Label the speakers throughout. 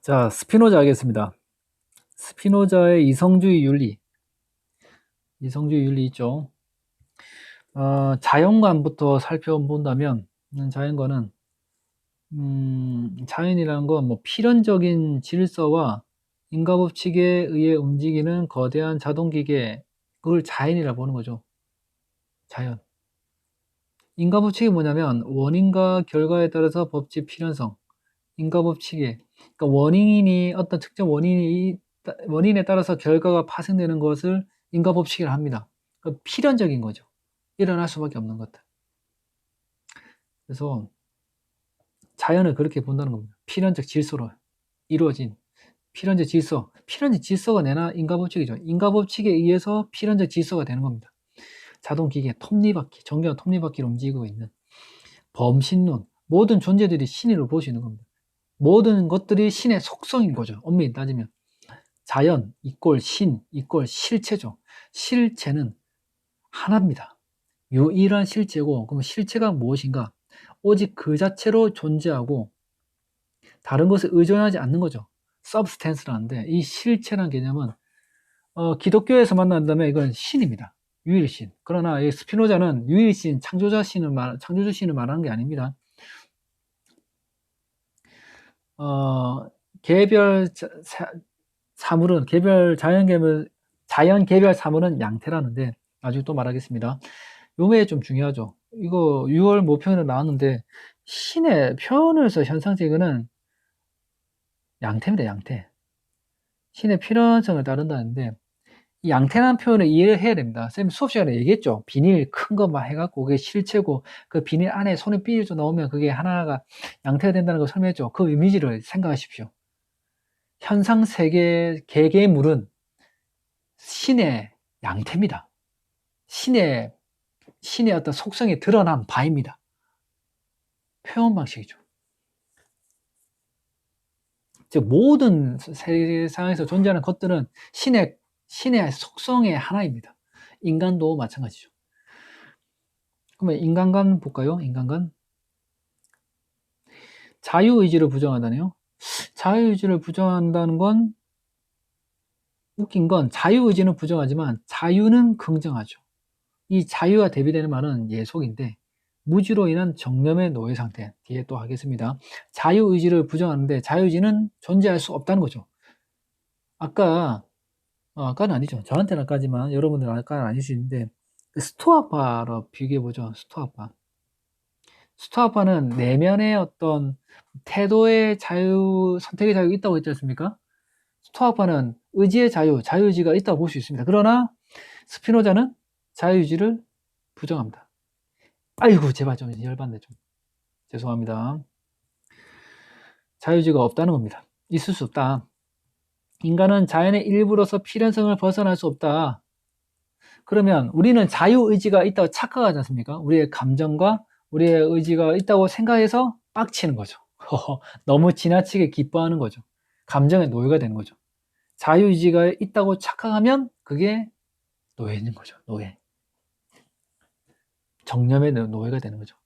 Speaker 1: 자, 스피노자 하겠습니다. 스피노자의 이성주의 윤리 있죠. 자연관부터 살펴본다면, 자연관은, 자연이라는 건 뭐 필연적인 질서와 인과법칙에 의해 움직이는 거대한 자동기계, 그걸 자연이라고 보는 거죠. 자연. 인과법칙이 뭐냐면, 원인과 결과에 따라서 법칙 필연성, 인과법칙에, 그러니까 어떤 특정 원인에 따라서 결과가 파생되는 것을 인과법칙이라 합니다. 그러니까 필연적인 거죠. 일어날 수밖에 없는 것들. 그래서 자연을 그렇게 본다는 겁니다. 필연적 질서로 이루어진 필연적 질서가 내나 인과법칙이죠. 인과법칙에 의해서 필연적 질서가 되는 겁니다. 자동기계, 톱니바퀴, 정교한 톱니바퀴를 움직이고 있는 범신론, 모든 존재들이 신이라고 볼 수 있는 겁니다. 모든 것들이 신의 속성인 거죠. 엄밀히 따지면. 자연 이꼴 신 이꼴 실체죠. 실체는 하나입니다. 유일한 실체고, 그럼 실체가 무엇인가? 오직 그 자체로 존재하고 다른 것을 의존하지 않는 거죠. substance라는데, 이 실체라는 개념은 기독교에서 만난다면 이건 신입니다. 유일신. 그러나 이 스피노자는 유일신, 창조주 신을 말하는 게 아닙니다. 개별 사물은 자연 개별 사물은 양태라는데, 나중에 또 말하겠습니다. 요게 좀 중요하죠. 이거 6월 모평으로 나왔는데, 신의 표현에서 현상적인 양태입니다. 양태. 신의 필연성을 따른다는데, 이 양태라는 표현을 이해를 해야 됩니다. 선생님 수업 시간에 얘기했죠. 비닐 큰 거 막 해갖고 그게 실체고, 그 비닐 안에 손을 삐져 넣으면 그게 하나가 양태가 된다는 걸 설명했죠. 그 이미지를 생각하십시오. 현상 세계 개개물은 신의 양태입니다. 신의 어떤 속성이 드러난 바입니다. 표현 방식이죠. 즉 모든 세상에서 존재하는 것들은 신의 속성의 하나입니다. 인간도 마찬가지죠. 그러면 인간관 볼까요? 인간관. 자유의지를 부정한다네요. 자유의지를 부정한다는 건, 웃긴 건 자유의지는 부정하지만 자유는 긍정하죠. 이 자유와 대비되는 말은 예속인데, 무지로 인한 정념의 노예 상태, 뒤에 또 하겠습니다. 자유의지를 부정하는데 자유의지는 존재할 수 없다는 거죠. 아까는 아니죠. 저한테는 아까지만 여러분들은 아까는 아닐 수 있는데, 스토아파로 비교해보죠. 스토아파는 내면의 어떤 태도의 자유, 선택의 자유가 있다고 했지 않습니까? 스토아파는 의지의 자유의지가 있다고 볼 수 있습니다. 그러나 스피노자는 자유의지를 부정합니다. 아이고, 제발 좀 열받네, 좀. 죄송합니다. 자유의지가 없다는 겁니다. 있을 수 없다. 인간은 자연의 일부로서 필연성을 벗어날 수 없다. 그러면 우리는 자유의지가 있다고 착각하지 않습니까? 우리의 감정과 우리의 의지가 있다고 생각해서 빡치는 거죠. 너무 지나치게 기뻐하는 거죠. 감정의 노예가 되는 거죠. 자유의지가 있다고 착각하면 그게 노예인 거죠. 노예. 정념의 노예가 되는 거죠.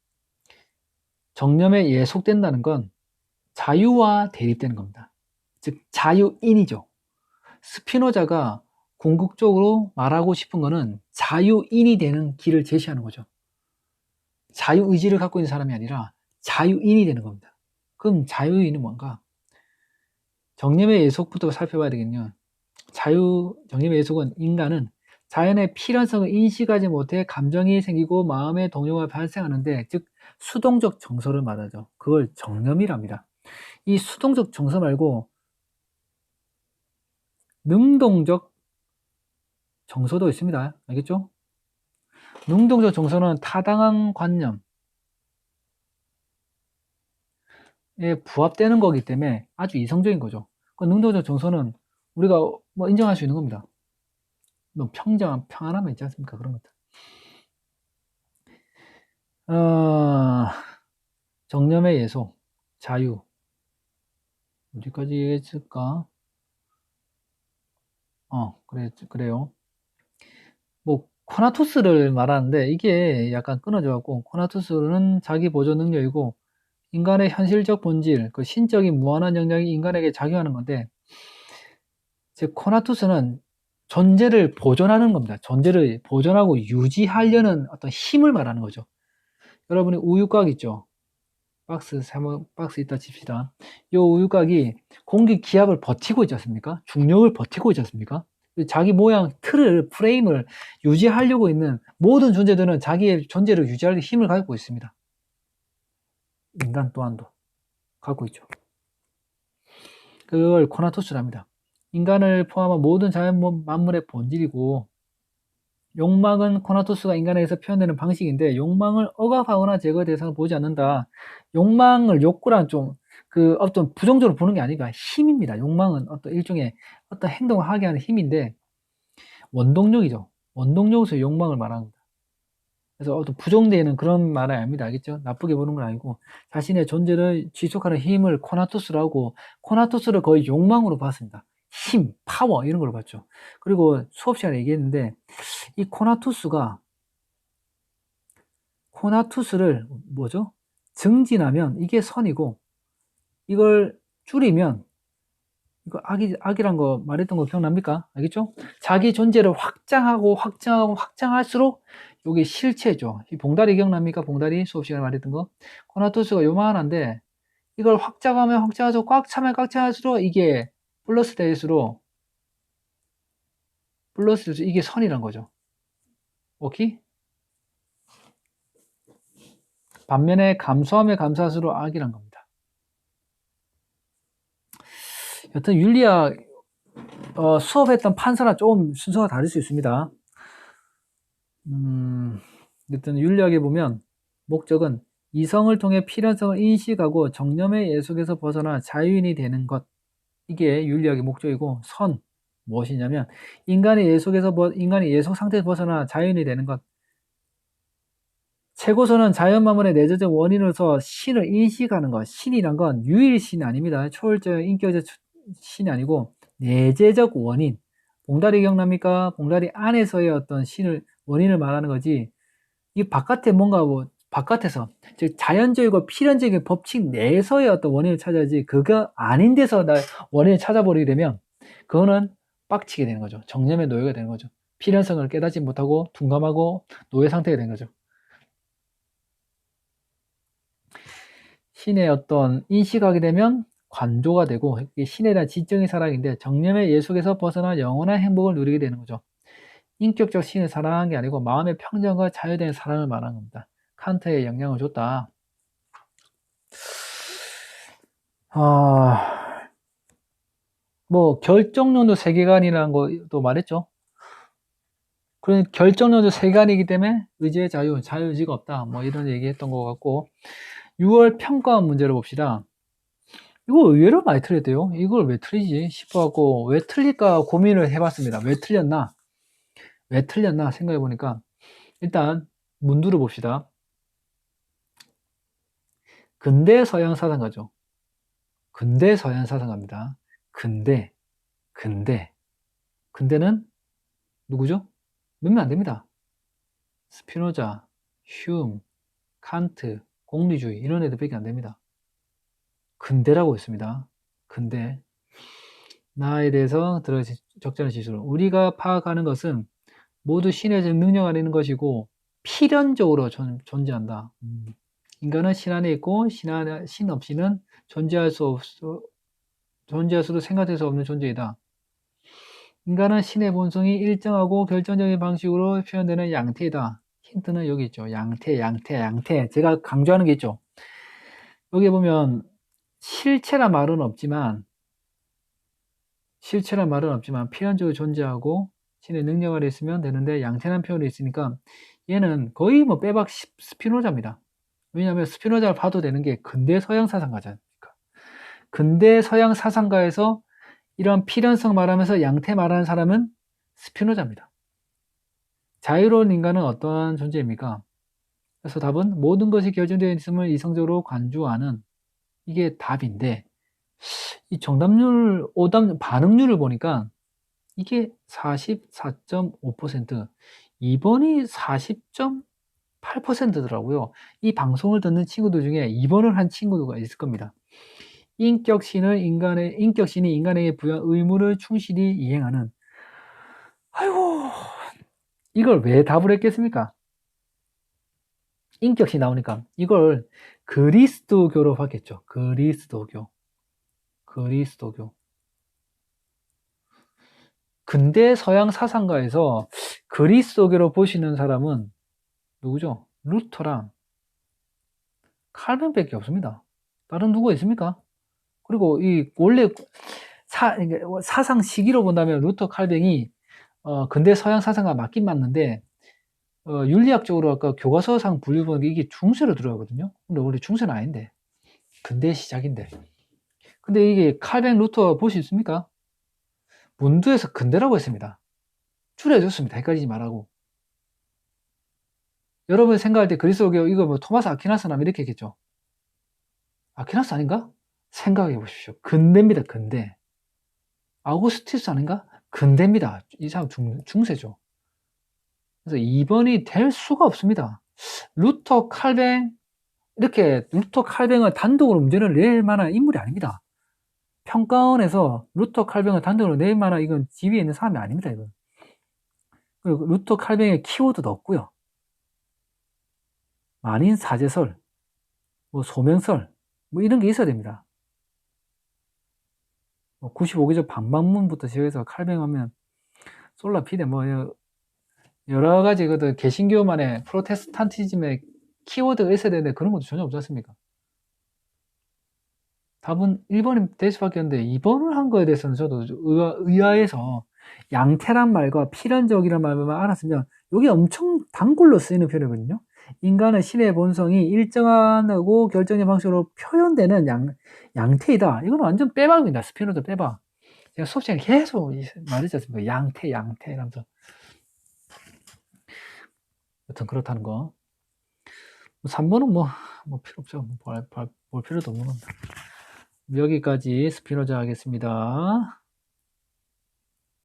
Speaker 1: 정념에 예속된다는 건 자유와 대립되는 겁니다. 즉 자유인이죠. 스피노자가 궁극적으로 말하고 싶은 거는 자유인이 되는 길을 제시하는 거죠. 자유의지를 갖고 있는 사람이 아니라 자유인이 되는 겁니다. 그럼 자유인은 뭔가? 정념의 예속부터 살펴봐야 되겠네요. 정념의 예속은, 인간은 자연의 필연성을 인식하지 못해 감정이 생기고 마음의 동요가 발생하는데, 즉 수동적 정서를 말하죠. 그걸 정념이랍니다. 이 수동적 정서 말고 능동적 정서도 있습니다. 알겠죠? 능동적 정서는 타당한 관념에 부합되는 거기 때문에 아주 이성적인 거죠. 그 능동적 정서는 우리가 뭐 인정할 수 있는 겁니다. 뭐 평안함이 있지 않습니까? 그런 것들. 정념의 예속, 자유. 어디까지 얘기했을까? 그래요. 뭐, 코나투스를 말하는데, 이게 약간 끊어져 갖고, 코나투스는 자기 보존 능력이고, 인간의 현실적 본질, 그 신적인 무한한 영역이 인간에게 작용하는 건데, 즉 코나투스는 존재를 보존하는 겁니다. 존재를 보존하고 유지하려는 어떤 힘을 말하는 거죠. 여러분이 우유곽 있죠? 박스 있다 칩시다. 이 우유곽이 공기 기압을 버티고 있지 않습니까? 중력을 버티고 있지 않습니까? 자기 모양, 틀을, 프레임을 유지하려고 있는 모든 존재들은 자기의 존재를 유지할 힘을 가지고 있습니다. 인간 또한도 갖고 있죠. 그걸 코나투스랍니다. 인간을 포함한 모든 자연 만물의 본질이고, 욕망은 코나투스가 인간에게서 표현되는 방식인데, 욕망을 억압하거나 제거의 대상을 보지 않는다. 욕망을 욕구란 좀 어떤 부정적으로 보는 게 아니라 힘입니다. 욕망은 어떤 일종의 어떤 행동을 하게 하는 힘인데, 원동력이죠. 원동력에서 욕망을 말하는 겁니다. 그래서 어떤 부정되는 그런 말은 아닙니다. 알겠죠? 나쁘게 보는 건 아니고, 자신의 존재를 지속하는 힘을 코나투스라고, 코나투스를 거의 욕망으로 봤습니다. 힘, 파워, 이런 걸 봤죠. 그리고 수업 시간에 얘기했는데, 이 코나투스를 뭐죠? 증진하면 이게 선이고, 이걸 줄이면, 이거 악이란 거 말했던 거 기억납니까? 알겠죠? 자기 존재를 확장할수록 이게 실체죠. 이 봉다리 기억납니까? 봉다리 수업 시간에 말했던 거. 코나투스가 요만한데 이걸 확장하면 확장해서 꽉 차면 꽉 차할수록 이게 플러스 될수록 이게 선이란 거죠. 오케이? 반면에 감소하면 감소할수록 악이란 겁니다. 여튼 윤리학 수업했던 판사랑 조금 순서가 다를 수 있습니다. 여튼 윤리학에 보면 목적은 이성을 통해 필연성을 인식하고 정념의 예속에서 벗어나 자유인이 되는 것, 이게 윤리학의 목적이고, 선 무엇이냐면 인간의 예속 상태에서 벗어나 자유인이 되는 것. 최고선은 자연 만물의 내재적 원인으로서 신을 인식하는 것. 신이란 건 유일신 아닙니다. 초월적 인격적 신이 아니고 내재적 원인. 봉다리 기억납니까? 봉다리 안에서의 어떤 원인을 말하는 거지, 이 바깥에 바깥에서, 즉 자연적이고 필연적인 법칙 내에서의 어떤 원인을 찾아야지, 그거 아닌 데서 원인을 찾아버리게 되면 그거는 빡치게 되는 거죠. 정념의 노예가 되는 거죠. 필연성을 깨닫지 못하고 둔감하고 노예 상태가 되는 거죠. 신의 어떤 인식하게 되면 관조가 되고, 신에 대한 지적인 사랑인데 정념의 예속에서 벗어나 영원한 행복을 누리게 되는 거죠. 인격적 신을 사랑한 게 아니고 마음의 평정과 자유된 사랑을 말하는 겁니다. 칸트에 영향을 줬다. 결정론도 세계관이라는 것도 말했죠. 그런 결정론도 세계관이기 때문에 의지의 자유의지가 없다. 이런 얘기했던 것 같고, 6월 평가원 문제를 봅시다. 이거 의외로 많이 틀렸대요. 이걸 왜 틀리지 싶어갖고, 왜 틀릴까 고민을 해봤습니다. 왜 틀렸나 생각해보니까, 일단 문두를 봅시다. 근대 서양 사상가죠. 근대 서양 사상가입니다. 근대는 누구죠? 몇명 안 됩니다. 스피노자, 휴մ, 칸트, 공리주의, 이런 애들밖에 안 됩니다. 근대라고 했습니다. 근대. 나에 대해서 적절한 지수로, 우리가 파악하는 것은 모두 신의 능력 안에 있는 것이고 필연적으로 존재한다. 인간은 신 안에 있고 신 없이는 존재할 수도 생각될 수 없는 존재이다. 인간은 신의 본성이 일정하고 결정적인 방식으로 표현되는 양태이다. 힌트는 여기 있죠. 양태. 제가 강조하는 게 있죠. 여기 보면 실체란 말은 없지만 필연적으로 존재하고 신의 능력 아래 있으면 되는데, 양태라는 표현이 있으니까 얘는 거의 빼박 스피노자입니다. 왜냐하면 스피노자를 봐도 되는 게 근대 서양 사상가잖아요. 근대 서양 사상가에서 이런 필연성 말하면서 양태 말하는 사람은 스피노자입니다. 자유로운 인간은 어떠한 존재입니까? 그래서 답은 모든 것이 결정되어 있음을 이성적으로 관주하는, 이게 답인데, 이 정답률, 반응률을 보니까 이게 44.5%, 2번이 8%더라고요. 이 방송을 듣는 친구들 중에 입원을 한 친구가 있을 겁니다. 인격신이 인간에게 부여한 의무를 충실히 이행하는. 아이고, 이걸 왜 답을 했겠습니까? 인격신 나오니까 이걸 그리스도교로 하겠죠. 그리스도교. 근대 서양 사상가에서 그리스도교로 보시는 사람은 누구죠? 루터랑 칼빈밖에 없습니다. 다른 누구가 있습니까? 그리고 이 원래 사상 시기로 본다면 루터, 칼뱅이 근대 서양 사상가 맞긴 맞는데 윤리학적으로 아까 교과서상 분류보는 게 이게 중세로 들어가거든요. 근데 원래 중세는 아닌데 근대 시작인데. 근데 이게 칼뱅, 루터 볼 수 있습니까? 문두에서 근대라고 했습니다. 줄여줬습니다. 헷갈리지 말라고. 여러분 생각할 때 그리스도교 이거 뭐 토마스 아퀴나스나 이렇게 했겠죠. 아퀴나스 아닌가? 생각해 보십시오. 근대입니다. 근대. 아우구스티스 아닌가? 근대입니다. 이 사람 중세죠. 그래서 2번이 될 수가 없습니다. 루터, 칼뱅, 이렇게 루터, 칼뱅을 단독으로 문제를 낼 만한 인물이 아닙니다. 평가원에서 루터, 칼뱅을 단독으로 낼 만한 이건 지위에 있는 사람이 아닙니다. 이건. 그리고 루터, 칼뱅의 키워드도 없고요. 만인 사제설, 뭐 소명설, 뭐 이런 게 있어야 됩니다. 95개조 방방문부터 시작해서 칼뱅하면 솔라 피데 뭐 여러 가지 그 개신교만의 프로테스탄티즘의 키워드가 있어야 되는데 그런 것도 전혀 없지 않습니까? 답은 1번이 될 수밖에 없는데 2번을 한 거에 대해서는 저도 의아해서 양태란 말과 필연적이란 말만 알았으면 이게 엄청 단골로 쓰이는 표현이거든요. 인간의 신의 본성이 일정하고 결정적 방식으로 표현되는 양태이다. 이건 완전 빼박입니다. 스피노자 빼박. 제가 수업 시간에 계속 말했지 않습니까? 양태 이러면서. 여튼 그렇다는 거. 3번은 뭐 필요 없죠. 볼 필요도 없는 겁니다. 여기까지 스피노자 하겠습니다.